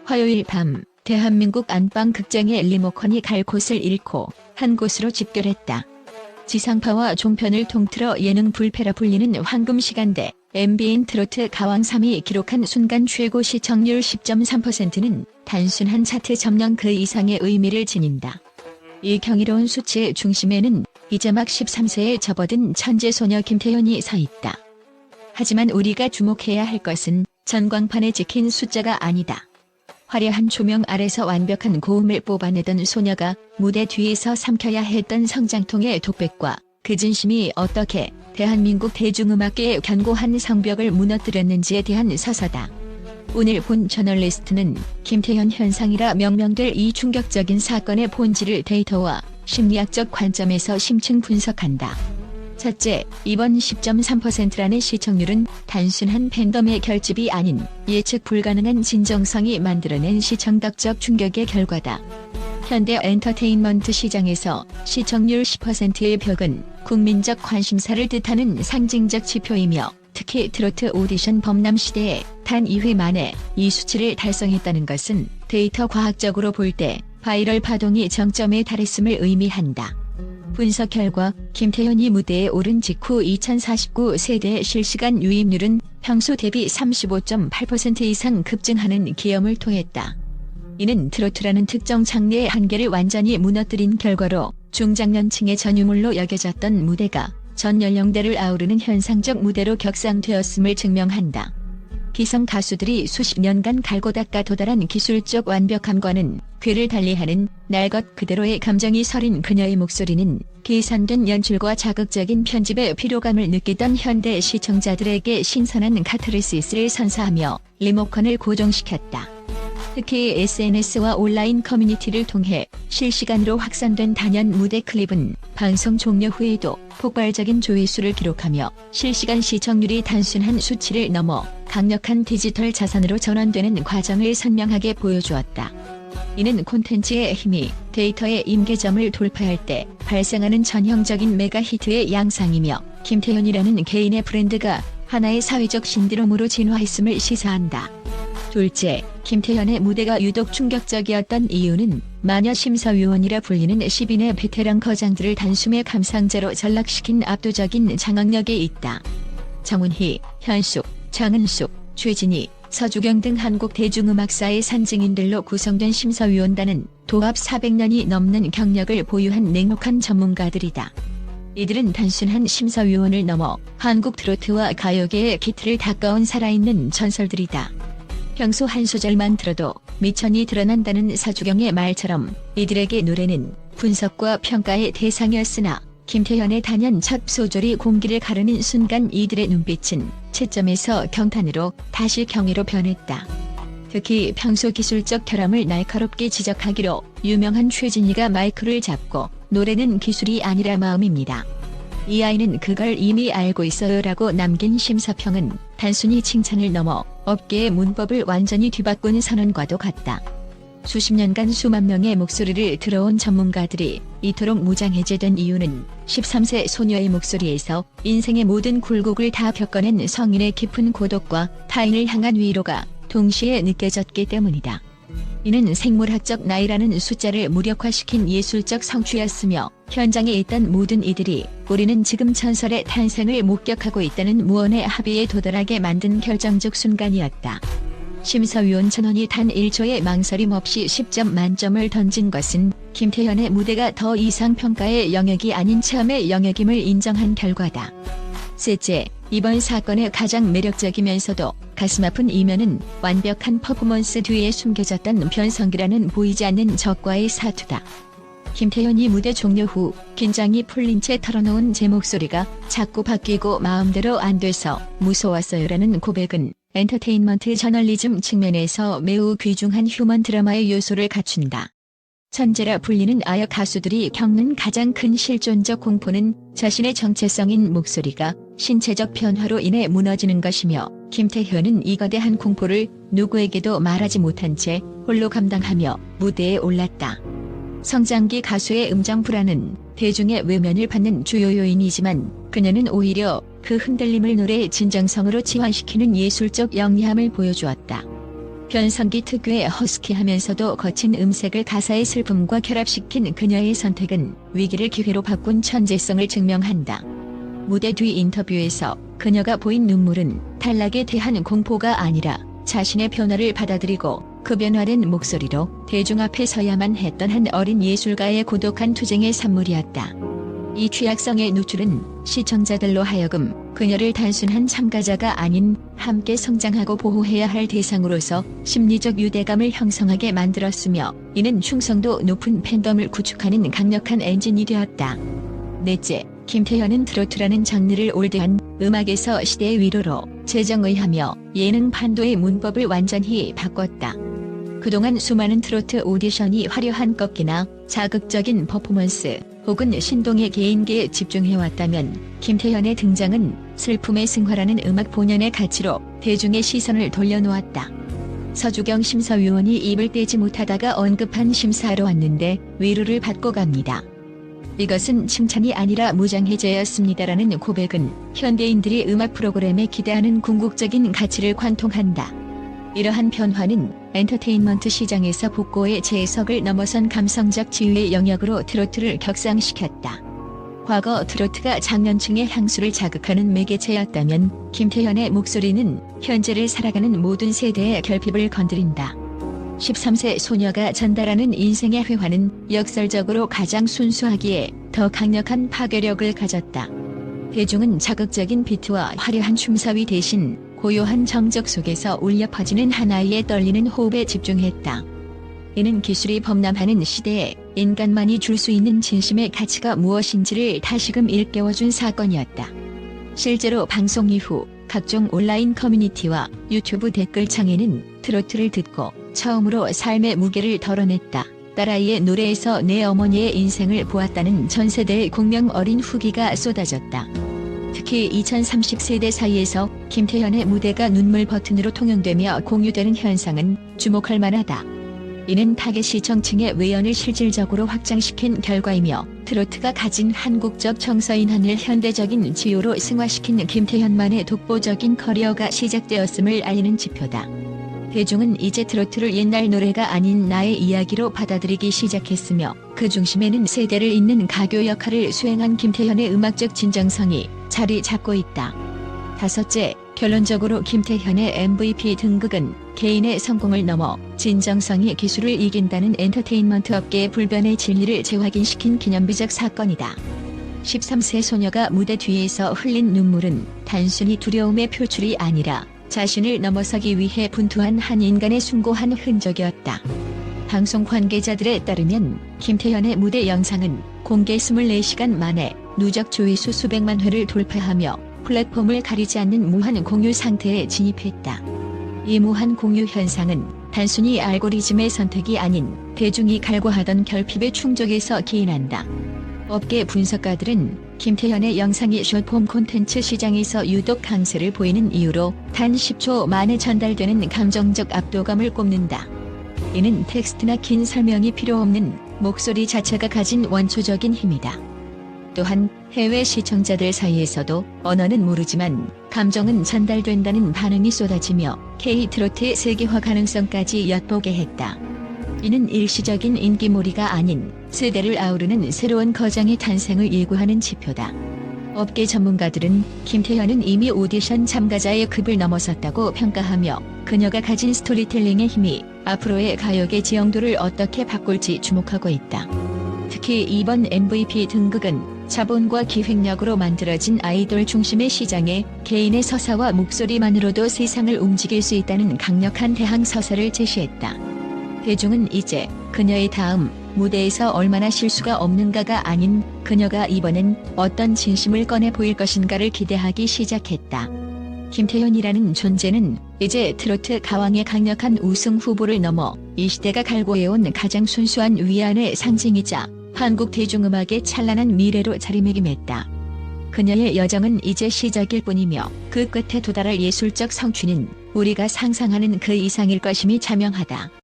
화요일 밤 대한민국 안방 극장의 리모컨이 갈 곳을 잃고 한 곳으로 집결했다. 지상파와 종편을 통틀어 예능 불패라 불리는 황금 시간대 MBN 트로트 가왕 3위 기록한 순간 최고 시청률 10.3%는 단순한 차트 점령 그 이상의 의미를 지닌다. 이 경이로운 수치의 중심에는 이제 막 13세에 접어든 천재소녀 김태현이 서 있다. 하지만 우리가 주목해야 할 것은 전광판에 찍힌 숫자가 아니다. 화려한 조명 아래서 완벽한 고음을 뽑아내던 소녀가 무대 뒤에서 삼켜야 했던 성장통의 독백과 그 진심이 어떻게 대한민국 대중음악계의 견고한 성벽을 무너뜨렸는지에 대한 서사다. 오늘 본 저널리스트는 김태현 현상이라 명명될 이 충격적인 사건의 본질을 데이터와 심리학적 관점에서 심층 분석한다. 첫째, 이번 10.3%라는 시청률은 단순한 팬덤의 결집이 아닌 예측 불가능한 진정성이 만들어낸 시청덕적 충격의 결과다. 현대 엔터테인먼트 시장에서 시청률 10%의 벽은 국민적 관심사를 뜻하는 상징적 지표이며 특히 트로트 오디션 범람 시대에 단 2회 만에 이 수치를 달성했다는 것은 데이터 과학적으로 볼 때 바이럴 파동이 정점에 달했음을 의미한다. 분석 결과 김태현이 무대에 오른 직후 2049 세대의 실시간 유입률은 평소 대비 35.8% 이상 급증하는 기염을 통했다. 이는 트로트라는 특정 장르의 한계를 완전히 무너뜨린 결과로 중장년층의 전유물로 여겨졌던 무대가 전 연령대를 아우르는 현상적 무대로 격상되었음을 증명한다. 기성 가수들이 수십 년간 갈고 닦아 도달한 기술적 완벽함과는 궤를 달리하는 날 것 그대로의 감정이 서린 그녀의 목소리는 계산된 연출과 자극적인 편집의 피로감을 느끼던 현대 시청자들에게 신선한 카타르시스를 선사하며 리모컨을 고정시켰다. 특히 SNS와 온라인 커뮤니티를 통해 실시간으로 확산된 단연 무대 클립은 방송 종료 후에도 폭발적인 조회수를 기록하며 실시간 시청률이 단순한 수치를 넘어 강력한 디지털 자산으로 전환되는 과정을 선명하게 보여주었다. 이는 콘텐츠의 힘이 데이터의 임계점을 돌파할 때 발생하는 전형적인 메가히트의 양상이며 김태현이라는 개인의 브랜드가 하나의 사회적 신드롬으로 진화했음을 시사한다. 둘째, 김태현의 무대가 유독 충격적이었던 이유는 마녀 심사위원이라 불리는 10인의 베테랑 거장들을 단숨에 감상제로 전락시킨 압도적인 장악력에 있다. 정훈희, 현숙, 장은숙, 최진희, 서주경 등 한국 대중음악사의 산증인들로 구성된 심사위원단은 도합 400년이 넘는 경력을 보유한 냉혹한 전문가들이다. 이들은 단순한 심사위원을 넘어 한국 트로트와 가요계의 기틀을 닦아온 살아있는 전설들이다. 평소 한 소절만 들어도 미천이 드러난다는 서주경의 말처럼 이들에게 노래는 분석과 평가의 대상이었으나 김태현의 단연 첫 소절이 공기를 가르는 순간 이들의 눈빛은 채점에서 경탄으로 다시 경애로 변했다. 특히 평소 기술적 결함을 날카롭게 지적하기로 유명한 최진희가 마이크를 잡고 노래는 기술이 아니라 마음입니다. 이 아이는 그걸 이미 알고 있어요라고 남긴 심사평은 단순히 칭찬을 넘어 업계의 문법을 완전히 뒤바꾼 선언과도 같다. 수십 년간 수만 명의 목소리를 들어온 전문가들이 이토록 무장해제된 이유는 13세 소녀의 목소리에서 인생의 모든 굴곡을 다 겪어낸 성인의 깊은 고독과 타인을 향한 위로가 동시에 느껴졌기 때문이다. 이는 생물학적 나이라는 숫자를 무력화시킨 예술적 성취였으며 현장에 있던 모든 이들이 우리는 지금 전설의 탄생을 목격하고 있다는 무언의 합의에 도달하게 만든 결정적 순간이었다. 심사위원 전원이 단 1초의 망설임 없이 10점 만점을 던진 것은 김태현의 무대가 더 이상 평가의 영역이 아닌 체험의 영역임을 인정한 결과다. 셋째, 이번 사건의 가장 매력적이면서도 가슴 아픈 이면은 완벽한 퍼포먼스 뒤에 숨겨졌던 변성기라는 보이지 않는 적과의 사투다. 김태현이 무대 종료 후 긴장이 풀린 채 털어놓은 제 목소리가 자꾸 바뀌고 마음대로 안 돼서 무서웠어요라는 고백은 엔터테인먼트 저널리즘 측면에서 매우 귀중한 휴먼 드라마의 요소를 갖춘다. 천재라 불리는 아역 가수들이 겪는 가장 큰 실존적 공포는 자신의 정체성인 목소리가 신체적 변화로 인해 무너지는 것이며 김태현은 이 거대한 공포를 누구에게도 말하지 못한 채 홀로 감당하며 무대에 올랐다. 성장기 가수의 음정 불안은 대중의 외면을 받는 주요 요인이지만 그녀는 오히려 그 흔들림을 노래의 진정성으로 치환시키는 예술적 영리함을 보여주었다. 변성기 특유의 허스키하면서도 거친 음색을 가사의 슬픔과 결합시킨 그녀의 선택은 위기를 기회로 바꾼 천재성을 증명한다. 무대 뒤 인터뷰에서 그녀가 보인 눈물은 탈락에 대한 공포가 아니라 자신의 변화를 받아들이고 그 변화된 목소리로 대중 앞에 서야만 했던 한 어린 예술가의 고독한 투쟁의 산물이었다. 이 취약성의 누출은 시청자들로 하여금 그녀를 단순한 참가자가 아닌 함께 성장하고 보호해야 할 대상으로서 심리적 유대감을 형성하게 만들었으며, 이는 충성도 높은 팬덤을 구축하는 강력한 엔진이 되었다. 넷째, 김태현은 트로트라는 장르를 올드한 음악에서 시대의 위로로 재정의하며 예능 판도의 문법을 완전히 바꿨다. 그동안 수많은 트로트 오디션이 화려한 꺾기나 자극적인 퍼포먼스 혹은 신동의 개인기에 집중해왔다면, 김태현의 등장은 슬픔의 승화라는 음악 본연의 가치로 대중의 시선을 돌려놓았다. 서주경 심사위원이 입을 떼지 못하다가 언급한 심사하러 왔는데 위로를 받고 갑니다. 이것은 칭찬이 아니라 무장해제였습니다라는 고백은 현대인들이 음악 프로그램에 기대하는 궁극적인 가치를 관통한다. 이러한 변화는 엔터테인먼트 시장에서 복고의 재해석을 넘어선 감성적 치유의 영역으로 트로트를 격상시켰다. 과거 트로트가 장년층의 향수를 자극하는 매개체였다면, 김태현의 목소리는 현재를 살아가는 모든 세대의 결핍을 건드린다. 13세 소녀가 전달하는 인생의 회화는 역설적으로 가장 순수하기에 더 강력한 파괴력을 가졌다. 대중은 자극적인 비트와 화려한 춤사위 대신 고요한 정적 속에서 울려 퍼지는 하나의 떨리는 호흡에 집중했다. 이는 기술이 범람하는 시대에 인간만이 줄 수 있는 진심의 가치가 무엇인지를 다시금 일깨워준 사건이었다. 실제로 방송 이후 각종 온라인 커뮤니티와 유튜브 댓글창에는 트로트를 듣고 처음으로 삶의 무게를 덜어냈다, 딸아이의 노래에서 내 어머니의 인생을 보았다는 전세대의 공명 어린 후기가 쏟아졌다. 특히 2030세대 사이에서 김태현의 무대가 눈물 버튼으로 통용되며 공유되는 현상은 주목할 만하다. 이는 타겟 시청층의 외연을 실질적으로 확장시킨 결과이며, 트로트가 가진 한국적 정서인한을 현대적인 지요로 승화시킨 김태현만의 독보적인 커리어가 시작되었음을 알리는 지표다. 대중은 이제 트로트를 옛날 노래가 아닌 나의 이야기로 받아들이기 시작했으며, 그 중심에는 세대를 잇는 가교 역할을 수행한 김태현의 음악적 진정성이 자리 잡고 있다. 다섯째, 결론적으로 김태현의 MVP 등극은 개인의 성공을 넘어 진정성이 기술을 이긴다는 엔터테인먼트 업계의 불변의 진리를 재확인시킨 기념비적 사건이다. 13세 소녀가 무대 뒤에서 흘린 눈물은 단순히 두려움의 표출이 아니라 자신을 넘어서기 위해 분투한 한 인간의 숭고한 흔적이었다. 방송 관계자들에 따르면 김태현의 무대 영상은 공개 24시간 만에 누적 조회수 수백만 회를 돌파하며 플랫폼을 가리지 않는 무한 공유 상태에 진입했다. 이 무한 공유 현상은 단순히 알고리즘의 선택이 아닌 대중이 갈구하던 결핍의 충족에서 기인한다. 업계 분석가들은 김태현의 영상이 숏폼 콘텐츠 시장에서 유독 강세를 보이는 이유로 단 10초 만에 전달되는 감정적 압도감을 꼽는다. 이는 텍스트나 긴 설명이 필요 없는 목소리 자체가 가진 원초적인 힘이다. 또한 해외 시청자들 사이에서도 언어는 모르지만 감정은 전달된다는 반응이 쏟아지며 K-트로트의 세계화 가능성까지 엿보게 했다. 이는 일시적인 인기몰이가 아닌 세대를 아우르는 새로운 거장의 탄생을 예고하는 지표다. 업계 전문가들은 김태현은 이미 오디션 참가자의 급을 넘어섰다고 평가하며, 그녀가 가진 스토리텔링의 힘이 앞으로의 가요계 지형도를 어떻게 바꿀지 주목하고 있다. 특히 이번 MVP 등극은 자본과 기획력으로 만들어진 아이돌 중심의 시장에 개인의 서사와 목소리만으로도 세상을 움직일 수 있다는 강력한 대항서사를 제시했다. 대중은 이제 그녀의 다음 무대에서 얼마나 실수가 없는가가 아닌 그녀가 이번엔 어떤 진심을 꺼내 보일 것인가를 기대하기 시작했다. 김태현이라는 존재는 이제 트로트 가왕의 강력한 우승 후보를 넘어 이 시대가 갈구해온 가장 순수한 위안의 상징이자 한국 대중음악의 찬란한 미래로 자리매김했다. 그녀의 여정은 이제 시작일 뿐이며, 그 끝에 도달할 예술적 성취는 우리가 상상하는 그 이상일 것임이 자명하다.